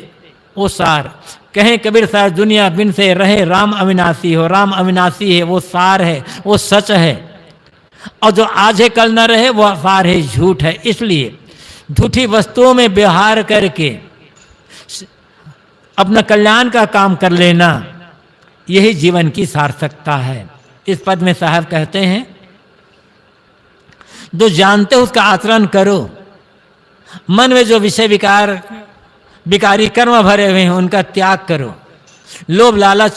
वो सार। कहें कबीर साहब दुनिया बिन से रहे राम अविनाशी हो। राम अविनाशी है, वो सार है, वो सच है। और जो आज है कल न रहे वो सार है, झूठ है। इसलिए झूठी वस्तुओं में व्यवहार करके अपना कल्याण का काम कर लेना, यही जीवन की सार्थकता है। इस पद में साहब कहते हैं जो जानते हो उसका आचरण करो। मन में जो विषय विकारी कर्म भरे हुए हैं उनका त्याग करो। लोभ लालच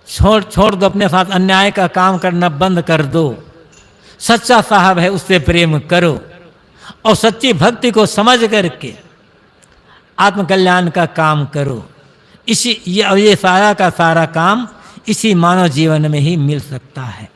छोड़ दो, अपने साथ अन्याय का काम करना बंद कर दो। सच्चा साहब है उससे प्रेम करो, और सच्ची भक्ति को समझ करके आत्मकल्याण का काम करो। ये सारा का सारा काम इसी मानव जीवन में ही मिल सकता है।